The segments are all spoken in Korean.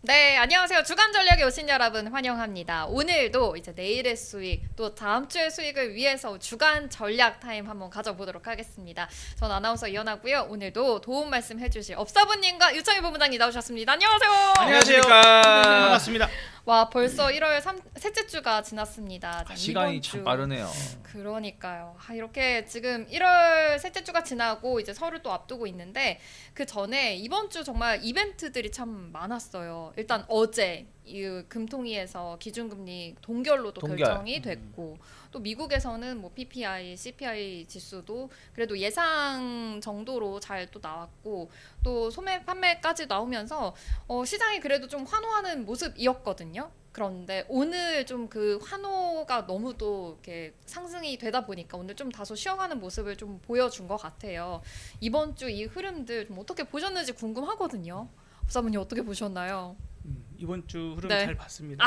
네, 안녕하세요. 주간 전략에 오신 여러분 환영합니다. 오늘도 이제 내일의 수익, 또 다음 주의 수익을 위해서 주간 전략 타임 한번 가져보도록 하겠습니다. 전 아나운서 이현아고요. 오늘도 도움 말씀 해주실 업사부님과 유창희 본부장님 나오셨습니다. 안녕하세요. 안녕하세요. 안녕하십니까. 반갑습니다. 와, 벌써 1월 셋째 주가 지났습니다. 자, 시간이 이번 참 주. 빠르네요. 그러니까요. 이렇게 지금 1월 셋째 주가 지나고 이제 설을 또 앞두고 있는데 그 전에 이번 주 정말 이벤트들이 참 많았어요. 일단 어제 이 금통위에서 기준금리 동결로도 동결. 결정이 됐고 또 미국에서는 뭐 PPI, CPI 지수도 그래도 예상 정도로 잘 또 나왔고 또 소매 판매까지 나오면서 시장이 그래도 좀 환호하는 모습이었거든요. 그런데 오늘 좀 그 환호가 너무 또 이렇게 상승이 되다 보니까 오늘 좀 다소 쉬어가는 모습을 좀 보여준 것 같아요. 이번 주 이 흐름들 좀 어떻게 보셨는지 궁금하거든요. 업사모님 어떻게 보셨나요? 이번 주 흐름 네. 잘 봤습니다.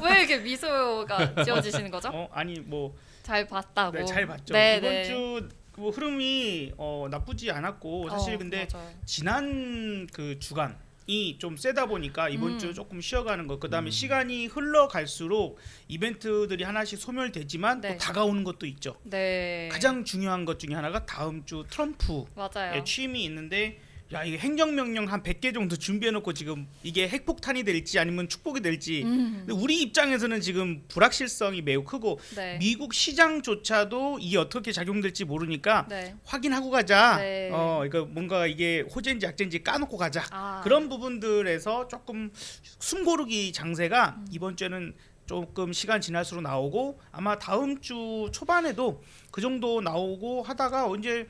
왜 이렇게 미소가 지어지시는 거죠? 아니 뭐 잘 봤다고. 네, 잘 봤죠. 네, 이번 네. 주 뭐 흐름이 나쁘지 않았고 사실 근데 맞아요. 지난 그 주간이 좀 세다 보니까 이번 주 조금 쉬어가는 것. 그다음에 음. 시간이 흘러갈수록 이벤트들이 하나씩 소멸되지만 네. 또 다가오는 것도 있죠. 네. 가장 중요한 것 중에 하나가 다음 주 트럼프 맞아요. 취임이 있는데 야 이게 행정명령 한 100개 정도 준비해놓고 지금 이게 핵폭탄이 될지 아니면 축복이 될지 근데 우리 입장에서는 지금 불확실성이 매우 크고 네. 미국 시장조차도 이게 어떻게 작용될지 모르니까 네. 확인하고 가자. 네. 그러니까 뭔가 이게 호재인지 약재인지 까놓고 가자. 아. 그런 부분들에서 조금 숨고르기 장세가 이번 주에는 조금 시간 지날수록 나오고 아마 다음 주 초반에도 그 정도 나오고 하다가 언제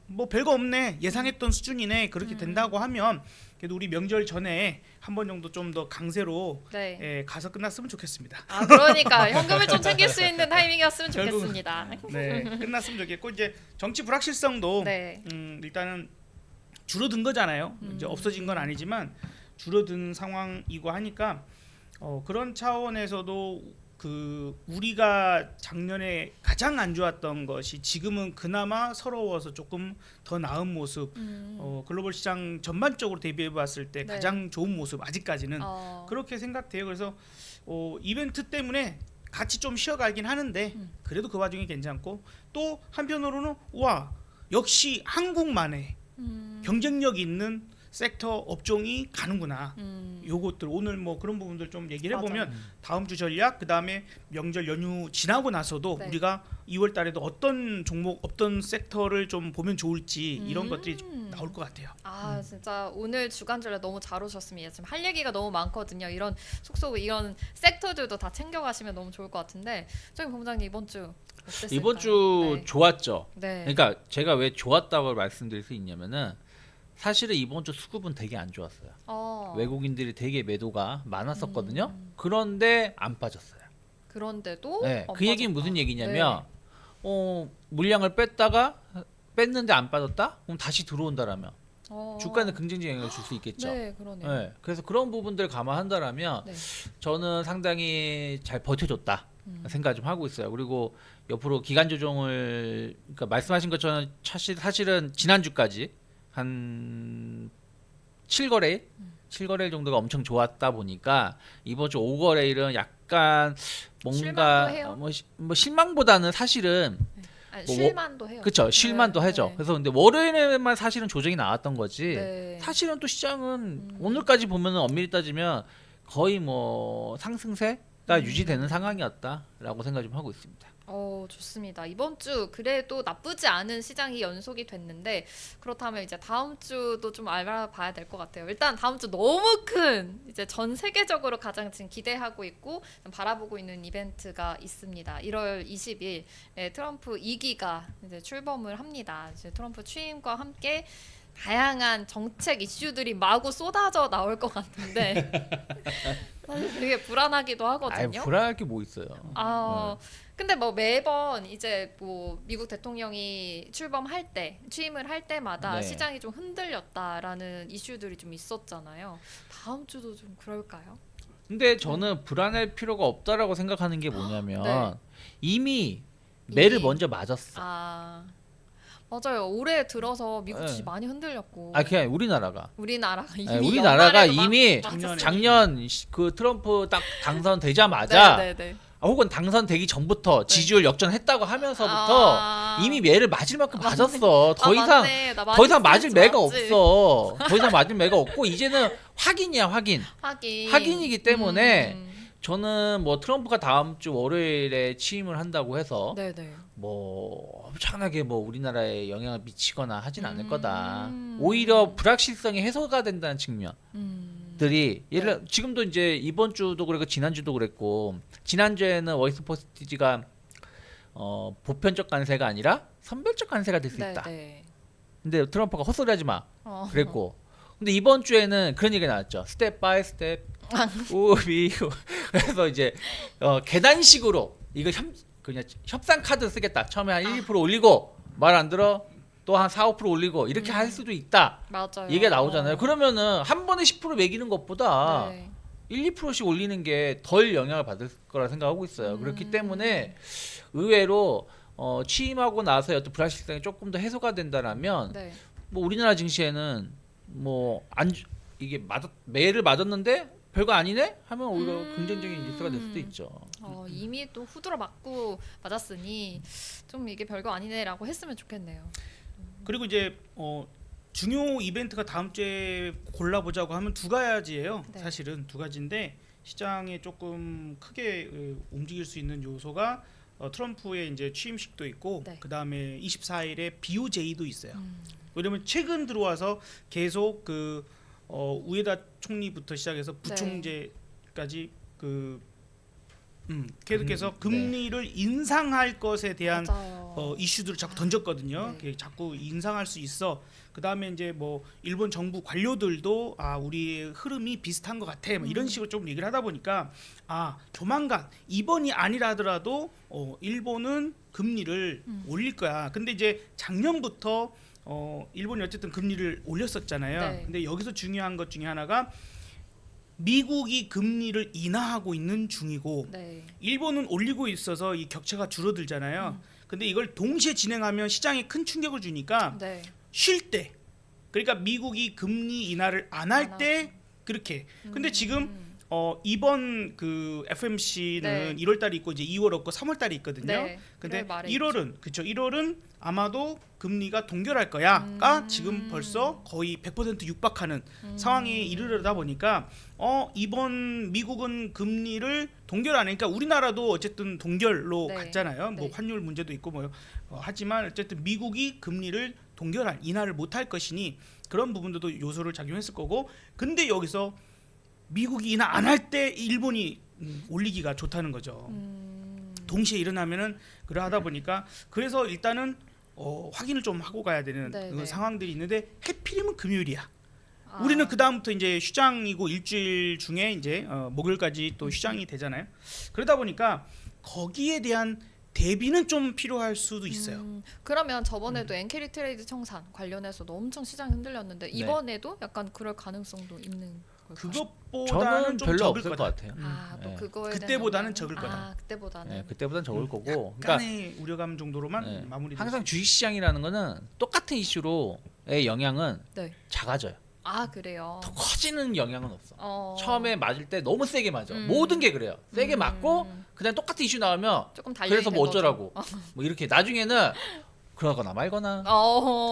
뭐 별거 없네 예상했던 수준이네 그렇게 된다고 하면 그래도 우리 명절 전에 한 번 정도 좀 더 강세로 네. 가서 끝났으면 좋겠습니다. 아, 그러니까 현금을 좀 챙길 수 있는 타이밍이었으면 결국- 좋겠습니다. 네, 끝났으면 좋겠고 이제 정치 불확실성도 네. 일단은 줄어든 거잖아요. 이제 없어진 건 아니지만 줄어든 상황이고 하니까 그런 차원에서도 그 우리가 작년에 가장 안 좋았던 것이 지금은 그나마 서러워서 조금 더 나은 모습 글로벌 시장 전반적으로 대비해 봤을 때 네. 가장 좋은 모습 아직까지는 그렇게 생각돼요. 그래서 이벤트 때문에 같이 좀 쉬어가긴 하는데 그래도 그 와중에 괜찮고 또 한편으로는 와 역시 한국만의 경쟁력 있는 섹터 업종이 가는구나. 요것들 오늘 뭐 그런 부분들 좀 얘기를 해보면 다음 주 전략 그다음에 명절 연휴 지나고 나서도 네. 우리가 2월 달에도 어떤 종목 어떤 섹터를 좀 보면 좋을지 이런 것들이 좀 나올 것 같아요. 아, 진짜 오늘 주간 전략 너무 잘 오셨습니다. 지금 할 얘기가 너무 많거든요. 이런 속속 이런 섹터들도 다 챙겨가시면 너무 좋을 것 같은데 저희 본부장님 이번 주 어땠을까요? 이번 주 네. 좋았죠. 네. 그러니까 제가 왜 좋았다고 말씀드릴 수 있냐면은 사실은 이번 주 수급은 되게 안 좋았어요. 외국인들이 되게 매도가 많았었거든요. 그런데 안 빠졌어요. 그런데도 네, 안 그 얘기는 빠졌다. 무슨 얘기냐면 물량을 뺐다가 뺐는데 안 빠졌다? 그럼 다시 들어온다라면 주가는 긍정적 영향을 줄 수 있겠죠. 네, 그러네요. 네, 그래서 그런 부분들 감안한다라면 네. 저는 상당히 잘 버텨줬다 생각 좀 하고 있어요. 그리고 옆으로 기간 조정을 그러니까 말씀하신 것처럼 사실은 지난주까지 한 7거래일 7거래일 정도가 엄청 좋았다 보니까 이번 주 5거래일은 약간 뭔가 실망도 해요? 뭐 실망보다는 사실은 아니, 뭐 쉴만도 해요. 그쵸 실만도 네, 하죠. 네. 그래서 근데 월요일에만 사실은 조정이 나왔던 거지. 네. 사실은 또 시장은 오늘까지 보면은 엄밀히 따지면 거의 뭐 상승세가 유지되는 상황이었다라고 생각 좀 하고 있습니다. 좋습니다. 이번 주 그래도 나쁘지 않은 시장이 연속이 됐는데 그렇다면 이제 다음 주도 좀 알아봐야 될 것 같아요. 일단 다음 주 너무 큰 이제 전 세계적으로 가장 지금 기대하고 있고 바라보고 있는 이벤트가 있습니다. 1월 20일 트럼프 2기가 이제 출범을 합니다. 이제 트럼프 취임과 함께 다양한 정책 이슈들이 마구 쏟아져 나올 것 같은데 사실 되게 불안하기도 하거든요. 불안할 게 뭐 있어요. 근데 뭐 매번 이제 뭐 미국 대통령이 취임을 할 때마다 네. 시장이 좀 흔들렸다라는 이슈들이 좀 있었잖아요. 다음 주도 좀 그럴까요? 근데 저는 불안할 필요가 없다라고 생각하는 게 뭐냐면 네. 이미 매를 이미. 먼저 맞았어. 아, 맞아요. 올해 들어서 미국 네. 주식 많이 흔들렸고. 그냥 우리나라가. 우리나라가 이미 우리나라가 연말에도 이미 작년에. 작년 그 트럼프 딱 당선되자마자 네네네. 혹은 당선되기 전부터 네. 지지율 역전했다고 하면서부터 이미 매를 맞을 만큼 맞네. 맞았어. 더 이상 맞네. 나 많이 더 이상 맞을 스트레스 매가 받지. 없어. 더 이상 맞을 매가 없고 이제는 확인이야 하긴. 확인이기 때문에 음. 저는 뭐 트럼프가 다음 주 월요일에 취임을 한다고 해서 네네. 뭐 엄청나게 뭐 우리나라에 영향을 미치거나 하진 않을 거다. 음. 오히려 불확실성이 해소가 된다는 측면. 들이 네. 예를 지금도 이제 이번 주도 그랬고 지난주도 그랬고 지난주에는 워싱턴포스트가 보편적 관세가 아니라 선별적 관세가 될 수 있다. 네네. 근데 트럼프가 헛소리하지 마 어. 그랬고 근데 이번 주에는 그런 얘기가 나왔죠. 스텝 바이 스텝 우비 그래서 이제 계단식으로 이거 그냥 협상 카드 쓰겠다. 처음에 한 1~2% 올리고 말 안 들어 또 한 4~5% 올리고 이렇게 할 수도 있다. 맞아요. 얘기가 나오잖아요. 그러면은 한 번에 10% 매기는 것보다 네. 1~2%씩 올리는 게 덜 영향을 받을 거라 생각하고 있어요. 그렇기 때문에 의외로 취임하고 나서 어떤 불확실성이 조금 더 해소가 된다라면 네. 뭐 우리나라 증시에는 뭐 이게 매를 맞았는데 별거 아니네 하면 오히려 긍정적인 뉴스가 될 수도 있죠. 이미 또 후드러 맞고 맞았으니 좀 이게 별거 아니네라고 했으면 좋겠네요. 그리고 이제 중요 이벤트가 다음 주에 골라보자고 하면 두 가지예요. 네. 사실은 두 가지인데 시장에 조금 크게 움직일 수 있는 요소가 트럼프의 이제 취임식도 있고 네. 그 다음에 24일에 BOJ도 있어요. 왜냐면 최근 들어와서 계속 그 우에다 총리부터 시작해서 부총재까지 계속해서 금리를 인상할 것에 대한 맞아요. 이슈들을 자꾸 던졌거든요. 네. 자꾸 인상할 수 있어. 그 다음에 이제 뭐 일본 정부 관료들도 우리의 흐름이 비슷한 것 같아. 뭐 이런 식으로 좀 얘기를 하다 보니까 조만간 이번이 아니라 하더라도 일본은 금리를 올릴 거야. 근데 이제 작년부터 일본이 어쨌든 금리를 올렸었잖아요. 네. 근데 여기서 중요한 것 중에 하나가 미국이 금리를 인하하고 있는 중이고 네. 일본은 올리고 있어서 이 격차가 줄어들잖아요. 근데 이걸 동시에 진행하면 시장에 큰 충격을 주니까 네. 쉴 때, 그러니까 미국이 금리 인하를 안 할 때 그렇게. 근데 지금 이번 그 FMC는 네. 1월 달이 있고 이제 2월 없고 3월 달이 있거든요. 네. 근데 1월 말에 1월은 그렇죠. 1월은 아마도 금리가 동결할 거야가 지금 벌써 거의 100% 육박하는 상황에 이르르다 보니까 이번 미국은 금리를 동결 안 하니까 우리나라도 어쨌든 동결로 네. 갔잖아요. 뭐 네. 환율 문제도 있고 뭐 하지만 어쨌든 미국이 금리를 인하를 못할 것이니 그런 부분들도 요소를 작용했을 거고. 근데 여기서 미국이 인하 안 할 때 일본이 올리기가 좋다는 거죠. 동시에 일어나면은 그러하다 보니까 그래서 일단은 확인을 좀 하고 가야 되는 네. 상황들이 있는데 해필이면 금요일이야. 우리는 그 다음부터 이제 휴장이고 일주일 중에 이제 목요일까지 또 휴장이 되잖아요. 그러다 보니까 거기에 대한 대비는 좀 필요할 수도 있어요. 그러면 저번에도 엔캐리 트레이드 청산 관련해서도 엄청 시장이 흔들렸는데 이번에도 약간 그럴 가능성도 있는 걸까요? 그것보다는 저는 좀 별로 적을 없을 것 거다. 같아요. 또 네. 그거에 대한 그때보다는 영향은? 적을 거다. 그때보다는. 네, 그때보다는 적을 거고. 그러니까 약간의 우려감 정도로만 네. 마무리. 항상 주식시장이라는 거는 똑같은 이슈로의 영향은 네. 작아져요. 그래요. 더 커지는 영향은 없어. 처음에 맞을 때 너무 세게 맞아. 음. 모든 게 그래요. 세게 맞고 그냥 똑같은 이슈 나오면 조금 달려 그래서 뭐 어쩌라고 뭐 이렇게 나중에는 그러거나 말거나.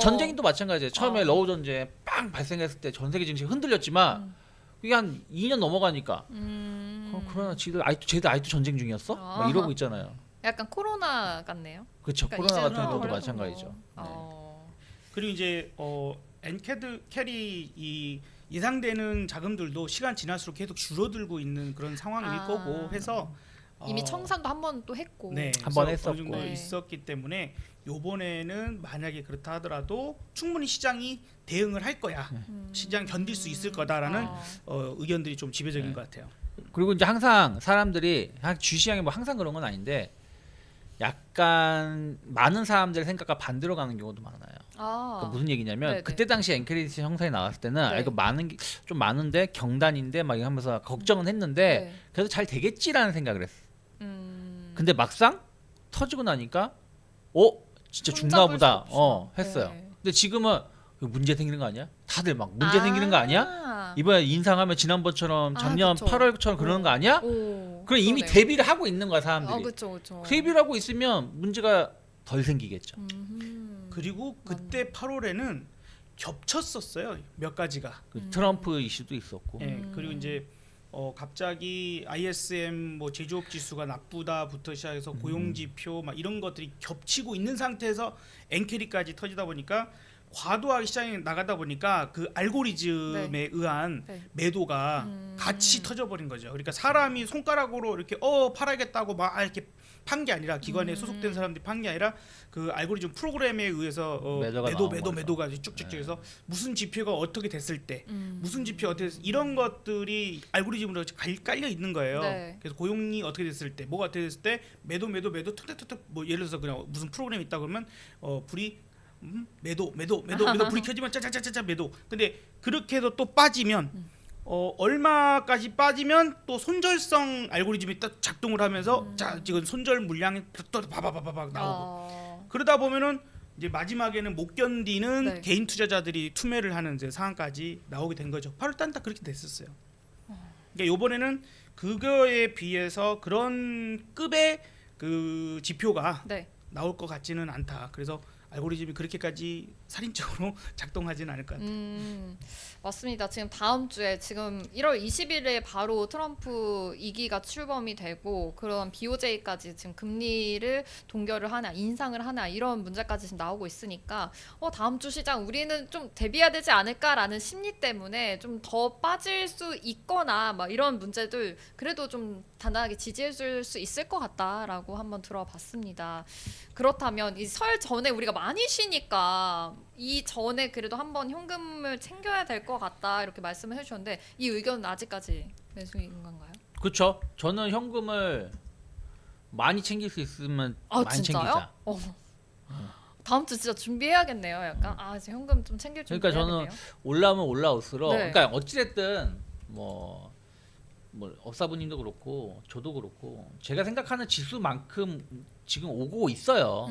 전쟁도 마찬가지예요. 처음에 러우 전쟁 빵 발생했을 때 전 세계 증시 흔들렸지만 그게 한 2년 넘어가니까 그러나 쟤들 아직도 전쟁 중이었어? 막 이러고 있잖아요. 약간 코로나 같네요. 그렇죠. 그러니까 코로나 같은 이제는 경우도 그래도 마찬가지죠. 그리고 이제 엔캐리 이 예상되는 자금들도 시간 지날수록 계속 줄어들고 있는 그런 상황일 거고 해서 이미 청산도 한 번 또 했고. 네, 한번 그래서 했었고. 어느 정도 네. 있었기 때문에 요번에는 만약에 그렇다 하더라도 충분히 시장이 대응을 할 거야. 시장 견딜 수 있을 거다라는 의견들이 좀 지배적인 네. 것 같아요. 그리고 이제 항상 사람들이 주시장이 뭐 항상 그런 건 아닌데 약간 많은 사람들의 생각과 반대로 가는 경우도 많아요. 그러니까 무슨 얘기냐면 네네. 그때 당시 엔크레디트 형상이 나왔을 때는 네. 이거 좀 많은데 경단인데 막 하면서 걱정은 했는데 네. 그래도 잘 되겠지라는 생각을 했어. 근데 막상 터지고 나니까 진짜 손잡을 중가보다 수 없어. 했어요. 네. 근데 지금은 이거 문제 생기는 거 아니야? 다들 막 문제 생기는 거 아니야? 이번에 인상하면 지난번처럼 작년 그쵸. 8월처럼 그러는 거 아니야? 오, 그럼 이미 그러네요. 대비를 하고 있는 거야 사람들이. 그렇죠, 그렇죠. 대비를 하고 있으면 문제가 덜 생기겠죠. 그리고 그때 8월에는 겹쳤었어요. 몇 가지가. 그 트럼프 이슈도 있었고. 예, 그리고 이제 갑자기 ISM 뭐 제조업 지수가 나쁘다부터 시작해서 고용 지표 막 이런 것들이 겹치고 있는 상태에서 엔캐리까지 터지다 보니까 과도하게 시장에 나가다 보니까 그 알고리즘에 의한 네. 매도가 같이 터져버린 거죠. 그러니까 사람이 손가락으로 이렇게 팔아야겠다고 막 이렇게 판 게 아니라 기관에 소속된 사람들이 판 게 아니라 그 알고리즘 프로그램에 의해서 매도가 쭉쭉쭉 해서 무슨 지표가 어떻게 됐을 때 무슨 지표 어떻게 이런 것들이 알고리즘으로 깔려 있는 거예요. 네. 그래서 고용이 어떻게 됐을 때 뭐가 어떻게 됐을 때 매도 툭툭툭툭 뭐 예를 들어서 그냥 무슨 프로그램이 있다 그러면 불이 매도 불이 켜지면 짜자자자자 매도. 근데 그렇게 해서 또 빠지면 얼마까지 빠지면 또 손절성 알고리즘이 딱 작동을 하면서 자 지금 손절 물량이 또 바바바바박 나오고 그러다 보면은 이제 마지막에는 못 견디는 네. 개인 투자자들이 투매를 하는 이제 상황까지 나오게 된 거죠. 8월달은 딱 그렇게 됐었어요. 그러니까 이번에는 그거에 비해서 그런 급의 그 지표가 네. 나올 것 같지는 않다. 그래서 알고리즘이 그렇게까지 살인적으로 작동하지는 않을 것 같아요. 맞습니다. 지금 다음 주에 지금 1월 20일에 바로 트럼프 2기가 출범이 되고 그런 BOJ까지 지금 금리를 동결을 하나 인상을 하나 이런 문제까지 지금 나오고 있으니까 다음 주 시장 우리는 좀 대비해야 되지 않을까라는 심리 때문에 좀 더 빠질 수 있거나 막 이런 문제들 그래도 좀 단단하게 지지해 줄 수 있을 것 같다라고 한번 들어봤습니다. 그렇다면 이 설 전에 우리가 많이 쉬니까 이 전에 그래도 한번 현금을 챙겨야 될 것 같다 이렇게 말씀을 해주셨는데 이 의견은 아직까지 매수인 건가요? 그렇죠. 저는 현금을 많이 챙길 수 있으면 많이 진짜요? 챙기자. 다음 주 진짜 준비해야겠네요. 약간 이제 현금 좀 챙길 준비. 그러니까 저는 올라오면 올라올수록 네. 그러니까 어찌됐든 뭐 업사부님도 그렇고 저도 그렇고 제가 생각하는 지수만큼 지금 오고 있어요.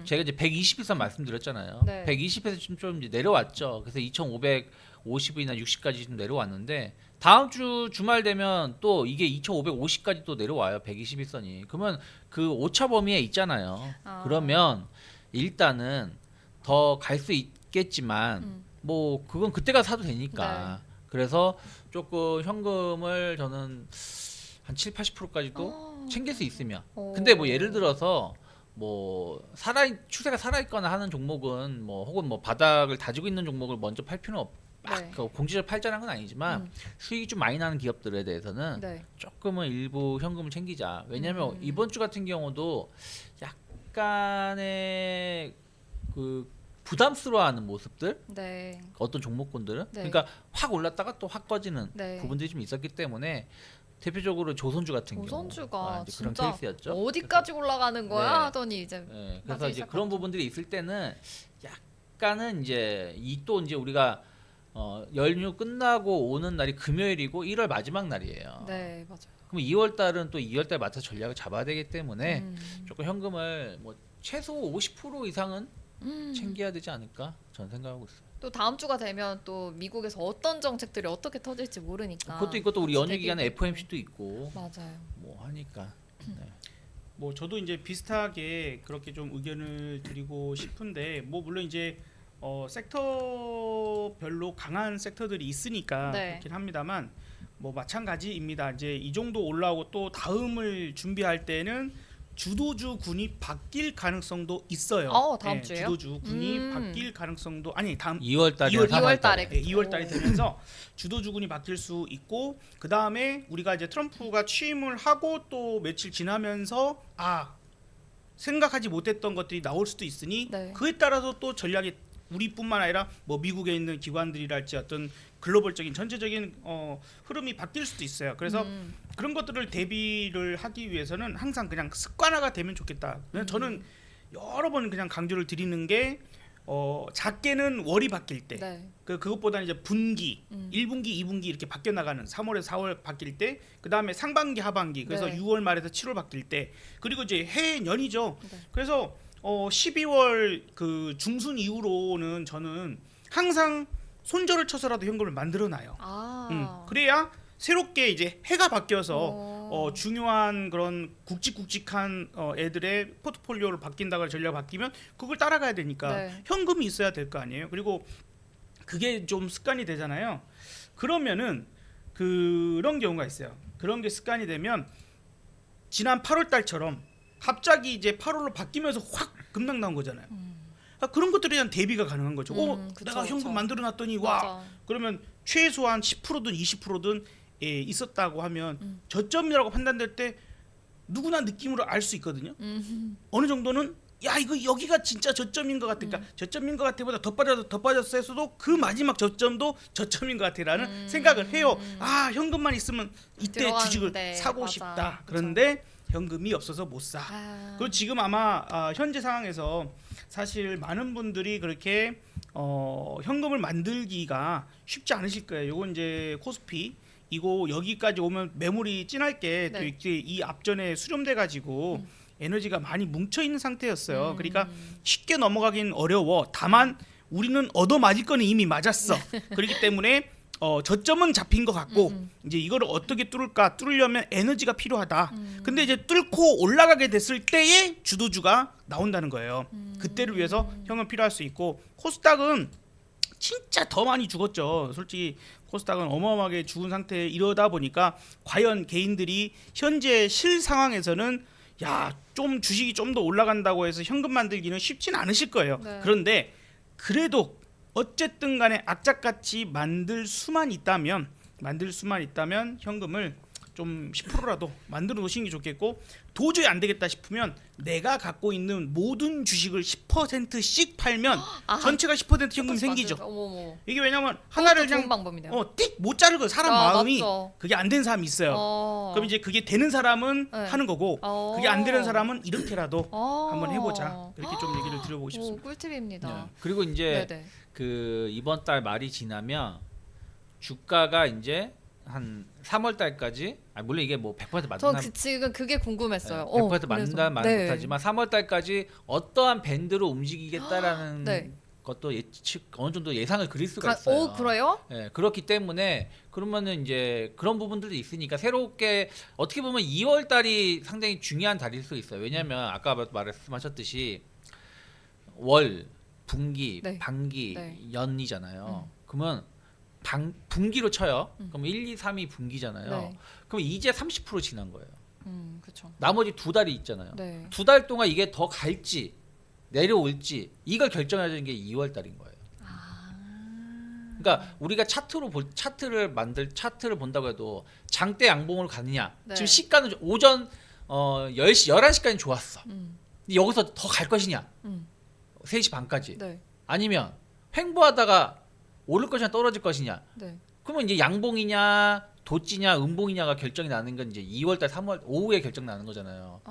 제가 이제 120에서 말씀드렸잖아요. 네. 120에서 좀 이제 내려왔죠. 그래서 2,550이나 60까지 좀 내려왔는데 다음 주 주말 되면 또 이게 2,550까지 또 내려와요. 121선이. 그러면 그 오차 범위에 있잖아요. 그러면 일단은 더 갈 수 있겠지만 뭐 그건 그때가 사도 되니까. 네. 그래서 조금 현금을 저는 한 7, 80%까지도 챙길 수 있으면. 근데 뭐 예를 들어서 뭐 추세가 살아있거나 하는 종목은 뭐 혹은 뭐 바닥을 다지고 있는 종목을 먼저 팔 필요는 네. 공시적으로 팔자는 건 아니지만 수익이 좀 많이 나는 기업들에 대해서는 네. 조금은 일부 현금을 챙기자. 왜냐하면 이번 주 같은 경우도 약간의 그 부담스러워하는 모습들 네. 어떤 종목군들은 네. 그러니까 확 올랐다가 또 확 꺼지는 네. 부분들이 좀 있었기 때문에 대표적으로 조선주 같은 조선주가 경우 이제 그런 진짜 케이스였죠. 어디까지 올라가는 거야 네. 하더니 이제 그래서 나중에 이제 그런 시작하죠. 부분들이 있을 때는 약간은 이제 또 이제 우리가 연휴 끝나고 오는 날이 금요일이고 1월 마지막 날이에요. 네, 맞아요. 그럼 2월 달은 또 2월 달 맞춰 전략을 잡아야 되기 때문에 조금 현금을 뭐 최소 50% 이상은 챙겨야 되지 않을까 저는 생각하고 있어요. 또 다음 주가 되면 또 미국에서 어떤 정책들이 어떻게 터질지 모르니까. 그것도 있고 또 우리 연휴 기간에 대비되고. FOMC도 있고 맞아요. 뭐 하니까. 네. 뭐 저도 이제 비슷하게 그렇게 좀 의견을 드리고 싶은데 뭐 물론 이제 섹터별로 강한 섹터들이 있으니까 네. 그렇긴 합니다만 뭐 마찬가지입니다. 이제 이 정도 올라오고 또 다음을 준비할 때는 주도주 군이 바뀔 가능성도 있어요. 다음 주에요? 주도주 군이 바뀔 가능성도 아니 다음 2월 달에 2월 달에. 2월 달이 되면서 주도주군이 바뀔 수 있고 그 다음에 우리가 이제 트럼프가 취임을 하고 또 며칠 지나면서 생각하지 못했던 것들이 나올 수도 있으니 네. 그에 따라서 또 전략이 우리뿐만 아니라 뭐 미국에 있는 기관들이랄지 어떤 글로벌적인 전체적인 흐름이 바뀔 수도 있어요. 그래서 그런 것들을 대비를 하기 위해서는 항상 그냥 습관화가 되면 좋겠다. 그냥 저는 여러 번 그냥 강조를 드리는 게 작게는 월이 바뀔 때 네. 그것보다는 이제 분기 1분기 2분기 이렇게 바뀌어 나가는 3월에서 4월 바뀔 때 그다음에 상반기 하반기 그래서 네. 6월 말에서 7월 바뀔 때 그리고 이제 해년이죠. 네. 그래서 12월 그 중순 이후로는 저는 항상 손절을 쳐서라도 현금을 만들어놔요. 그래야 새롭게 이제 해가 바뀌어서 중요한 그런 굵직굵직한 애들의 포트폴리오를 바뀐다거나 전략 바뀌면 그걸 따라가야 되니까 네. 현금이 있어야 될 거 아니에요. 그리고 그게 좀 습관이 되잖아요. 그러면은 그런 경우가 있어요. 그런 게 습관이 되면 지난 8월 달처럼 갑자기 이제 8월로 바뀌면서 확 급락 나온 거잖아요. 그런 것들에 대한 대비가 가능한 거죠. 그쵸, 내가 현금 그쵸. 만들어 놨더니 맞아. 와 그러면 최소한 10%든 20%든 있었다고 하면 저점이라고 판단될 때 누구나 느낌으로 알 수 있거든요. 어느 정도는 야 이거 여기가 진짜 저점인 것 같아. 그러니까 저점인 것 같아보다 더 빠졌어 했어도 그 마지막 저점도 저점인 것 같아라는 생각을 해요. 아 현금만 있으면 이때 주식을 들어가는데, 사고 맞아. 싶다. 그쵸. 그런데 현금이 없어서 못 사. 그리고 지금 아마 현재 상황에서 사실 많은 분들이 그렇게 현금을 만들기가 쉽지 않으실 거예요. 요건 이제 코스피 이거 여기까지 오면 매물이 진할 게 또 네. 이제 이 앞전에 수렴돼 가지고 에너지가 많이 뭉쳐 있는 상태였어요. 그러니까 쉽게 넘어가긴 어려워. 다만 우리는 얻어 맞을 거는 이미 맞았어. 그렇기 때문에 저점은 잡힌 것 같고 이제 이거를 어떻게 뚫을까? 뚫으려면 에너지가 필요하다. 근데 이제 뚫고 올라가게 됐을 때에 주도주가 나온다는 거예요. 그때를 위해서 형은 필요할 수 있고 코스닥은 진짜 더 많이 죽었죠. 솔직히 코스닥은 어마어마하게 죽은 상태에 이러다 보니까 과연 개인들이 현재 실 상황에서는 야 좀 주식이 좀 더 올라간다고 해서 현금 만들기는 쉽진 않으실 거예요. 네. 그런데 그래도 어쨌든 간에 악착같이 만들 수만 있다면 현금을 좀 10%라도 만들어 놓으시는 게 좋겠고 도저히 안 되겠다 싶으면 내가 갖고 있는 모든 주식을 10%씩 팔면 전체가 10% 현금이 생기죠. 어머머. 이게 왜냐면 하나를 좋은 그냥 방법이네요. 띡 못 자르고 사람 마음이 맞죠. 그게 안 되는 사람이 있어요. 그럼 이제 그게 되는 사람은 네. 하는 거고 그게 안 되는 사람은 이렇게라도 한번 해보자. 이렇게 좀 얘기를 드려보고 오, 싶습니다. 꿀팁입니다. 그리고 이제 네네. 그 이번 달 말이 지나면 주가가 이제 한 3월 달까지 물론 이게 뭐 100% 맞나 전 지금 그게 궁금했어요. 100% 맞나 말 네. 못하지만 3월 달까지 어떠한 밴드로 움직이겠다라는 네. 것도 예측 어느 정도 예상을 그릴 수가 있어요. 오 그래요? 예, 그렇기 때문에 그러면은 이제 그런 부분들도 있으니까 새롭게 어떻게 보면 2월 달이 상당히 중요한 달일 수 있어요. 왜냐하면 아까 말씀하셨듯이 월, 분기, 네. 반기, 네. 연이잖아요. 그러면 분기로 쳐요. 그럼 1, 2, 3이 분기잖아요. 네. 그럼 이제 30% 지난 거예요. 그렇죠. 나머지 두 달이 있잖아요. 네. 두 달 동안 이게 더 갈지 내려올지 이걸 결정해야 되는 게 2월 달인 거예요. 그러니까 우리가 차트를 본다고 해도 장대 양봉으로 가느냐. 네. 지금 시가는 오전 10시 11시까지 좋았어. 근데 여기서 더 갈 것이냐. 3시 반까지. 네. 아니면 횡보하다가 오를 것이냐 떨어질 것이냐. 네. 그러면 이제 양봉이냐 도찌냐 음봉이냐가 결정이 나는 건 이제 2월달 3월 오후에 결정 나는 거잖아요.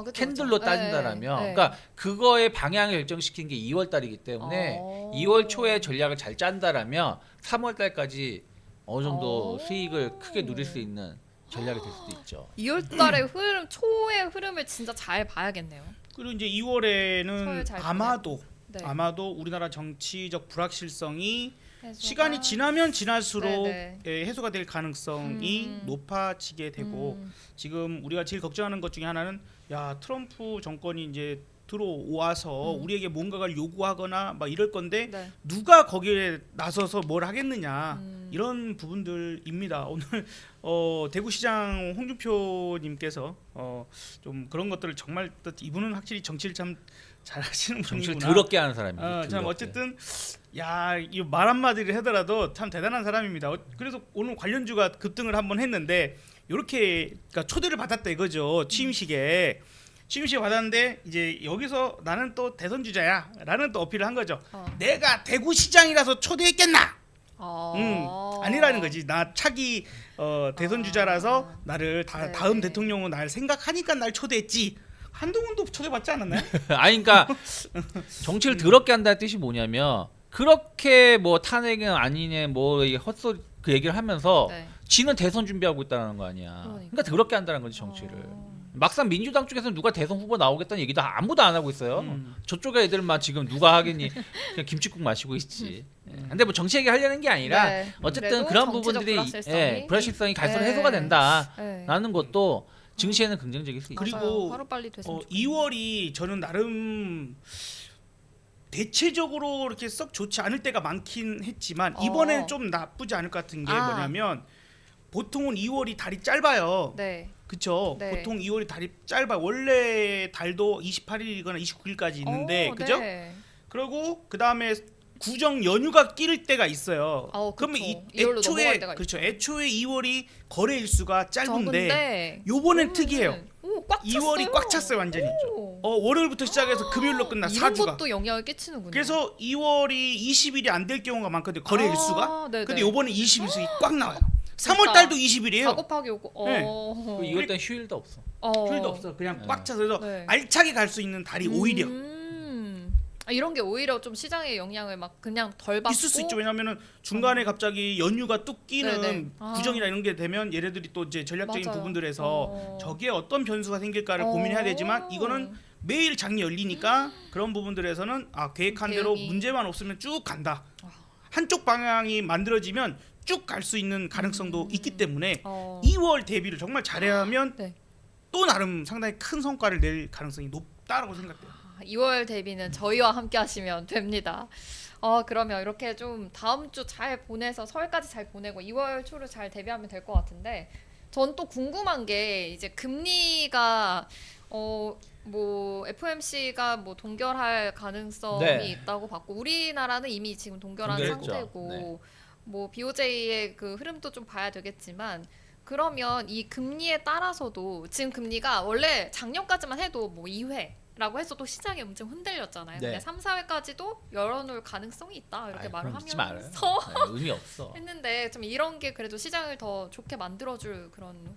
그쵸, 캔들로 그쵸. 따진다라면 네. 그러니까 그거의 방향을 결정시키는 게 2월달이기 때문에 2월 초에 전략을 잘 짠다라면 3월달까지 어느 정도 수익을 크게 누릴 수 있는 전략이 될 수도 있죠. 2월달의 흐름, 초의 흐름을 진짜 잘 봐야겠네요. 그리고 이제 서울 2월에는 잘 아마도 네. 우리나라 정치적 불확실성이 해소가- 시간이 지나면 지날수록 네네. 해소가 될 가능성이 높아지게 되고 지금 우리가 제일 걱정하는 것 중에 하나는 야 트럼프 정권이 이제 들어와서 우리에게 뭔가를 요구하거나 막 이럴 건데 네. 누가 거기에 나서서 뭘 하겠느냐 이런 부분들입니다. 오늘 대구시장 홍준표님께서 좀 그런 것들을 정말 이분은 확실히 정치를 참 잘하시는 정치를 분이구나. 더럽게 하는 사람이에요. 참 어쨌든 이 말 한마디를 하더라도 참 대단한 사람입니다. 그래서 오늘 관련주가 급등을 한번 했는데 이렇게 그러니까 초대를 받았다 이거죠. 취임식에 받았는데 이제 여기서 나는 또 대선 주자야라는 또 어필을 한 거죠. 내가 대구시장이라서 초대했겠나? 아니라는 거지. 나 차기 대선 주자라서 나를 네. 다음 대통령은 날 생각하니까 날 초대했지. 한동훈도 초대받지 않았나요? 아니 그러니까 정치를 더럽게 한다는 뜻이 뭐냐면 그렇게 뭐 탄핵은 아니네 뭐 헛소리 그 얘기를 하면서 네. 지는 대선 준비하고 있다는 거 아니야. 그러니까 더럽게 한다는 거지 정치를. 막상 민주당 쪽에서는 누가 대선 후보 나오겠다는 얘기도 아무도 안 하고 있어요. 저쪽에 애들만 지금 누가 하겠니 그냥 김치국 마시고 있지. 근데 뭐 정치 얘기 하려는 게 아니라 네. 어쨌든 그래도 그런 정치적 부분들이 불확실성이 불확실성이 갈수록 네. 해소가 된다라는 네. 것도 증시에는 긍정적일 수 있죠. 그리고 하루 빨리 됐으면 좋겠네요. 2월이 저는 나름 대체적으로 이렇게 썩 좋지 않을 때가 많긴 했지만 이번엔 좀 나쁘지 않을 것 같은 게 아. 뭐냐면 보통은 2월이 달이 짧아요. 네. 그쵸? 네. 보통 2월이 달이 짧아. 원래 달도 28일이거나 29일까지 있는데, 그죠? 네. 그리고 그 다음에 구정 연휴가 끼를 때가 있어요. 그러면 그쵸. 2월로 넘어갈 때가 그렇죠. 있죠. 애초에 2월이 거래 일수가 짧은데 적은데 요번엔 특이해요. 꽉 찼어요. 2월이 꽉 찼어요, 완전히. 오. 월요일부터 시작해서 금요일로 끝나 이런 4주가. 것도 영향을 끼치는군요. 그래서 2월이 20일이 안 될 경우가 많거든요. 거래 일수가. 네네. 근데 요번에 20일이 꽉 나와요. 진짜. 3월 달도 20일이에요. 4 곱하기 5. 네. 그리고 이럴 땐 휴일도 없어. 휴일도 없어. 그냥 네. 꽉 차서 그래서 네. 알차게 갈 수 있는 달이 오히려 이런 게 오히려 좀 시장에 영향을 막 그냥 덜 받고 있을 수 있죠. 왜냐하면은 중간에 갑자기 연휴가 뚝 끼는 네네. 구정이나 이런 게 되면 얘네들이 또 이제 전략적인 맞아요. 부분들에서 저기에 어떤 변수가 생길까를 고민해야 되지만 이거는 매일 장이 열리니까 그런 부분들에서는 계획한 대로 대응이. 문제만 없으면 쭉 간다. 한쪽 방향이 만들어지면 쭉 갈 수 있는 가능성도 있기 때문에 2월 대비를 정말 잘하면 네. 또 나름 상당히 큰 성과를 낼 가능성이 높다라고 생각돼요. 2월 대비는 저희와 함께 하시면 됩니다. 그러면 이렇게 좀 다음 주 잘 보내서 설까지 잘 보내고 2월 초를 잘 대비하면 될 것 같은데 전 또 궁금한 게 이제 금리가 뭐 FOMC가 뭐 동결할 가능성이 네. 있다고 봤고 우리나라는 이미 지금 동결한 동결했죠. 상태고 네. 뭐 BOJ의 그 흐름도 좀 봐야 되겠지만 그러면 이 금리에 따라서도 지금 금리가 원래 작년까지만 해도 뭐 2회라고 해서 또 시장이 엄청 흔들렸잖아요. 네. 근데 3, 4회까지도 열어놓을 가능성이 있다 이렇게 말을 그럼 믿지 말아요. 하면서 네, 의미 없어. 했는데 좀 이런 게 그래도 시장을 더 좋게 만들어줄 그런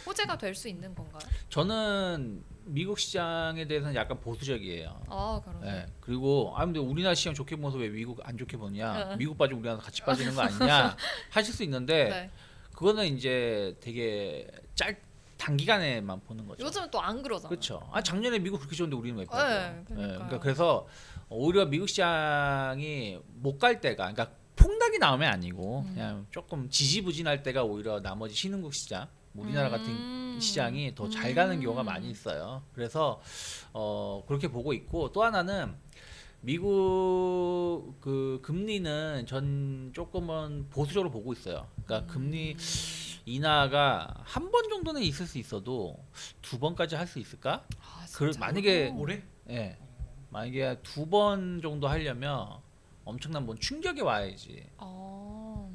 호재가 될 수 있는 건가요? 저는 미국 시장에 대해서는 약간 보수적이에요. 그러네. 네. 그리고 근데 우리나라 시장 좋게 보면서 왜 미국 안 좋게 보냐? 응. 미국 빠지고 우리나라 같이 빠지는 거 아니냐? 하실 수 있는데 네. 그거는 이제 되게 단기간에만 보는 거죠. 요즘은 또 안 그러잖아요. 그렇죠. 작년에 미국 그렇게 좋은데 우리는 왜 빠져? 네, 그러니까요. 그러니까 그래서 오히려 미국 시장이 못 갈 때가, 그러니까 폭락이 나오면 아니고 그냥 조금 지지부진할 때가 오히려 나머지 신흥국 시장, 우리나라 같은 시장이 더 잘 가는 경우가 많이 있어요. 그래서 그렇게 보고 있고 또 하나는 미국 그 금리는 전 조금은 보수적으로 보고 있어요. 그러니까 금리 인하가 한 번 정도는 있을 수 있어도 2번까지 할 수 있을까? 만약에 올해? 예, 만약에 2번 정도 하려면 엄청난 뭐 충격이 와야지.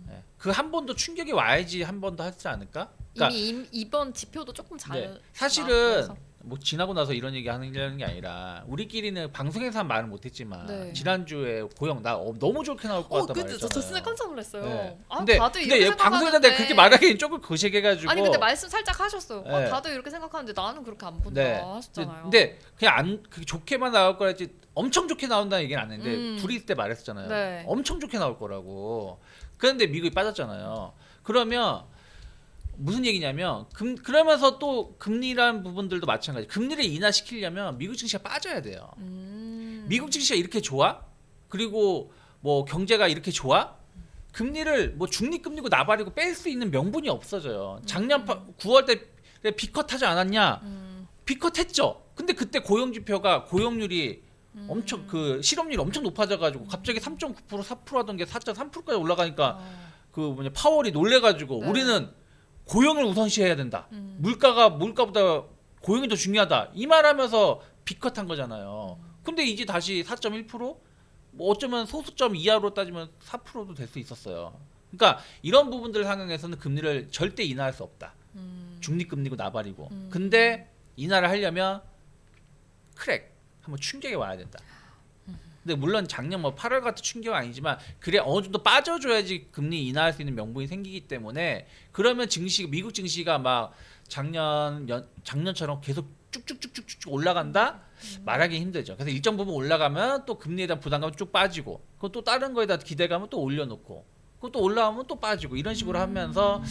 예, 그 한 번도 충격이 와야지 한 번 더 하지 않을까? 이미 이번 지표도 조금 잘 네, 사실은 나와서. 뭐 지나고 나서 이런 얘기 하는 게 아니라 우리끼리는 방송에서 한 말은 못했지만 네. 지난주에 고영 나 너무 좋게 나올 것 같다 그때 말했잖아요. 저 진짜 깜짝 놀랐어요. 네. 다들 이렇게 근데 방송에다 내가 그렇게 생각하는데. 말하기엔 조금 거시기해가지고. 아니 근데 말씀 살짝 하셨어요. 네. 다들 이렇게 생각하는데 나는 그렇게 안 본다 네. 하셨잖아요. 근데 그냥 그게 좋게만 나올 거라지 엄청 좋게 나온다는 얘기는 안 했는데 둘이 있을 때 말했었잖아요. 네. 엄청 좋게 나올 거라고. 그런데 미국이 빠졌잖아요. 그러면 무슨 얘기냐면 그러면서 또 금리라는 부분들도 마찬가지. 금리를 인하시키려면 미국 증시가 빠져야 돼요. 미국 증시가 이렇게 좋아? 그리고 뭐 경제가 이렇게 좋아? 금리를 뭐 중립금리고 나발이고 뺄 수 있는 명분이 없어져요. 작년 9월 때 비컷 하지 않았냐? 비컷 했죠. 근데 그때 고용률이 엄청 그 실업률이 엄청 높아져가지고 갑자기 3.9% 4% 하던 게 4.3%까지 올라가니까 그 파월이 놀래가지고 네. 우리는 고용을 우선시해야 된다. 물가보다 고용이 더 중요하다. 이 말하면서 비컷한 거잖아요. 근데 이제 다시 4.1%? 뭐 어쩌면 소수점 이하로 따지면 4%도 될 수 있었어요. 그러니까 이런 부분들 상황에서는 금리를 절대 인하할 수 없다. 중립금리고 나발이고. 근데 인하를 하려면 크랙 한번 충격이 와야 된다. 근데 물론 작년 뭐 8월 같은 충격은 아니지만 그래 어느 정도 빠져줘야지 금리 인하할 수 있는 명분이 생기기 때문에 그러면 미국 증시가 막 작년처럼 계속 쭉쭉쭉쭉쭉 올라간다? 말하기 힘들죠. 그래서 일정 부분 올라가면 또 금리에 대한 부담감이 쭉 빠지고 그럼 또 다른 거에다 기대감을 또 올려놓고 그것도 올라오면 또 빠지고 이런 식으로 하면서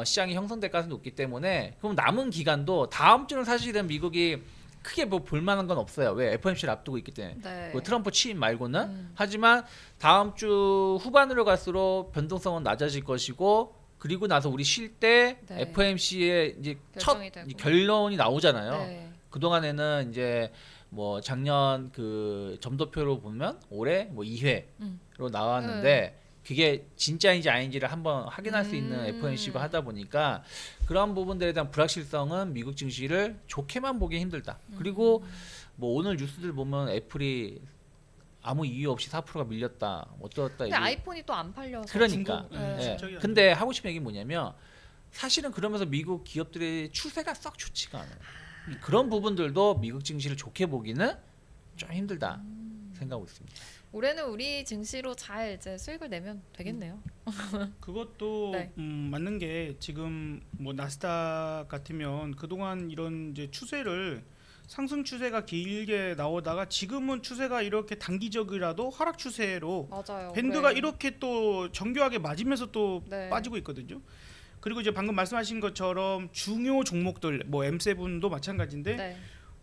시장이 형성될 가능성이 높기 때문에 그럼 남은 기간도 다음 주는 사실은 미국이 크게 뭐 볼만한 건 없어요. 왜 FOMC를 앞두고 있기 때문에. 네. 뭐 트럼프 취임 말고는. 하지만 다음 주 후반으로 갈수록 변동성은 낮아질 것이고 그리고 나서 우리 쉴 때 네. FOMC의 이제 첫 결정이 되고. 결론이 나오잖아요. 네. 그 동안에는 이제 뭐 작년 그 점도표로 보면 올해 뭐 2회로 나왔는데 그게 진짜인지 아닌지를 한번 확인할 수 있는 FOMC가 하다 보니까 그런 부분들에 대한 불확실성은 미국 증시를 좋게만 보기 힘들다. 그리고 뭐 오늘 뉴스들 보면 애플이 아무 이유 없이 4%가 밀렸다. 어떻다 근데 이게. 아이폰이 또 안 팔려서. 그러니까. 중국, 네. 실적이 안 근데 하고 싶은 얘기 뭐냐면 사실은 그러면서 미국 기업들의 추세가 썩 좋지가 않아요. 그런 부분들도 미국 증시를 좋게 보기는 좀 힘들다 생각하고 있습니다. 올해는 우리 증시로 잘 이제 수익을 내면 되겠네요. 그것도 네. 맞는 게 지금 뭐 나스닥 같으면 그동안 이런 이제 추세를 상승 추세가 길게 나오다가 지금은 추세가 이렇게 단기적이라도 하락 추세로 맞아요. 밴드가 그래. 이렇게 또 정교하게 맞으면서 또 네. 빠지고 있거든요. 그리고 이제 방금 말씀하신 것처럼 중요 종목들 뭐 M7도 마찬가지인데 네.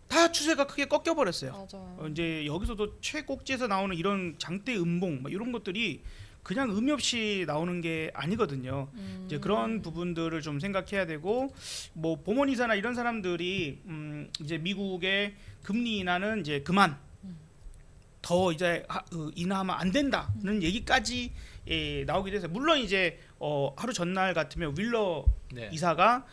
다 추세가 크게 꺾여 버렸어요. 맞아요. 이제 여기서도 최꼭지에서 나오는 이런 장대 음봉 뭐 이런 것들이 그냥 의미 없이 나오는 게 아니거든요. 이제 그런 부분들을 좀 생각해야 되고 뭐 보모니사나 이런 사람들이 이제 미국의 금리 인하는 이제 그만 더 이제 인하하면 안 된다는 얘기까지 나오게 돼서 물론 이제 하루 전날 같으면 윌러 네. 이사가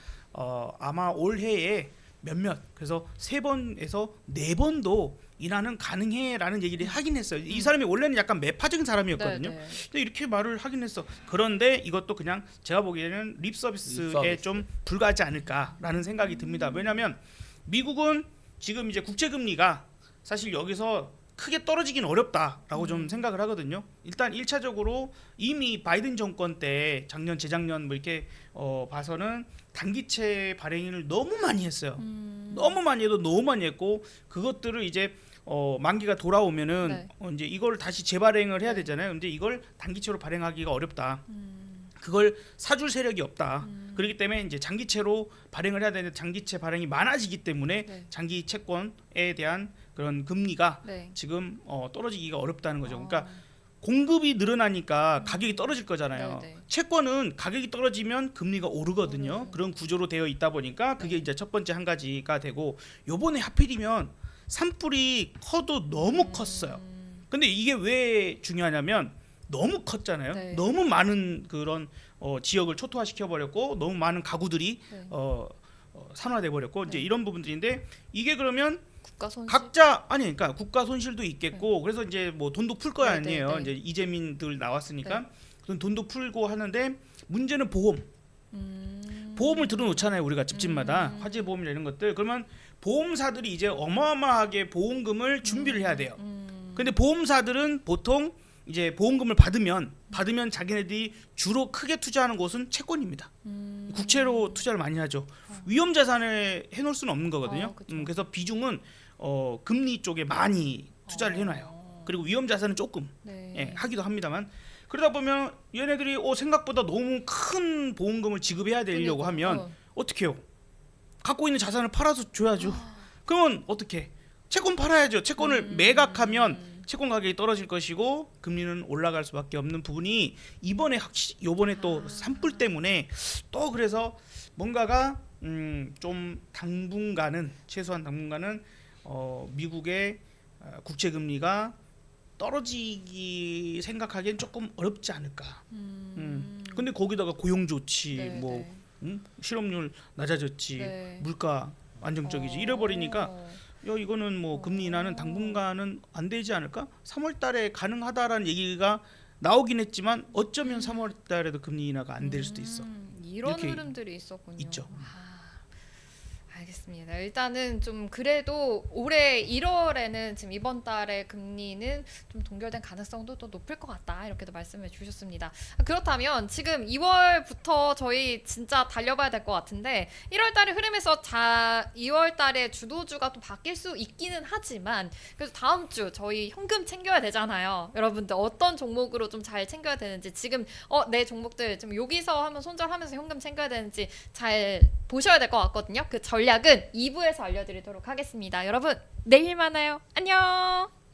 아마 올해에 몇몇 그래서 3번에서 4번도 인하는 가능해라는 얘기를 하긴 했어요. 이 사람이 원래는 약간 매파적인 사람이었거든요. 네, 네. 근데 이렇게 말을 하긴 했어. 그런데 이것도 그냥 제가 보기에는 립 서비스에 좀 불과하지 않을까라는 생각이 듭니다. 왜냐하면 미국은 지금 이제 국채 금리가 사실 여기서 크게 떨어지긴 어렵다라고 좀 생각을 하거든요. 일단 1차적으로 이미 바이든 정권 때 작년 재작년 뭐 이렇게 봐서는 단기채 발행을 너무 많이 했어요. 너무 많이 해도 너무 많이 했고 그것들을 이제 만기가 돌아오면은 네. 이제 이걸 다시 재발행을 해야 네. 되잖아요. 근데 이걸 단기채로 발행하기가 어렵다. 그걸 사줄 세력이 없다. 그렇기 때문에 이제 장기채로 발행을 해야 되는데 장기채 발행이 많아지기 때문에 네. 장기 채권에 대한 그런 금리가 네. 지금 떨어지기가 어렵다는 거죠. 어. 그러니까 공급이 늘어나니까 가격이 떨어질 거잖아요. 네, 네. 채권은 가격이 떨어지면 금리가 오르거든요. 오르죠. 그런 구조로 되어 있다 보니까 그게 네. 이제 첫 번째 한 가지가 되고 요번에 하필이면 산불이 커도 너무 컸어요. 근데 이게 왜 중요하냐면 너무 컸잖아요. 네. 너무 많은 그런 지역을 초토화시켜 버렸고 너무 많은 가구들이 네. 산화돼 버렸고 이제 네. 이런 부분들인데 이게 그러면 국가 손실. 각자 아니 그러니까 국가 손실도 있겠고 그래서 이제 뭐 돈도 풀 거 네, 아니에요. 네, 네. 이제 이재민들 나왔으니까 네. 그럼 돈도 풀고 하는데 문제는 보험. 보험을 들어놓잖아요. 우리가 집집마다 화재 보험이나 이런 것들. 그러면 보험사들이 이제 어마어마하게 보험금을 준비를 해야 돼요. 근데 보험사들은 보통 이제 보험금을 받으면 자기네들이 주로 크게 투자하는 곳은 채권입니다. 국채로 투자를 많이 하죠. 위험 자산에 해놓을 수는 없는 거거든요. 그쵸. 그래서 비중은 금리 쪽에 많이 투자를 해놔요. 그리고 위험 자산은 조금 네. 하기도 합니다만 그러다 보면 얘네들이 생각보다 너무 큰 보험금을 지급해야 되려고 그러니까, 하면 어떻게 해요? 갖고 있는 자산을 팔아서 줘야죠. 그러면 어떻게? 채권 팔아야죠. 채권을 매각하면 채권 가격이 떨어질 것이고 금리는 올라갈 수밖에 없는 부분이 요번에 또 산불 때문에 또 그래서 뭔가가 좀 최소한 당분간은 미국의 국채 금리가 떨어지기 생각하기엔 조금 어렵지 않을까. 근데 거기다가 고용 좋지, 네, 뭐 네. 실업률 낮아졌지, 네. 물가 안정적이지 이래버리니까 이거는 뭐 금리 인하는 당분간은 안 되지 않을까? 3월달에 가능하다라는 얘기가 나오긴 했지만 어쩌면 3월달에도 금리 인하가 안 될 수도 있어. 이런 이렇게 흐름들이 있었군요. 있죠. 알겠습니다. 일단은 좀 그래도 올해 1월에는 지금 이번 달에 금리는 좀 동결된 가능성도 또 높을 것 같다 이렇게도 말씀해 주셨습니다. 그렇다면 지금 2월부터 저희 진짜 달려봐야 될 것 같은데 1월 달의 흐름에서 2월 달에 주도주가 또 바뀔 수 있기는 하지만 그래서 다음 주 저희 현금 챙겨야 되잖아요. 여러분들 어떤 종목으로 좀 잘 챙겨야 되는지 지금 내 종목들 좀 여기서 한번 손절하면서 현금 챙겨야 되는지 잘 보셔야 될 것 같거든요. 그 전략은 2부에서 알려드리도록 하겠습니다. 여러분 내일 만나요. 안녕.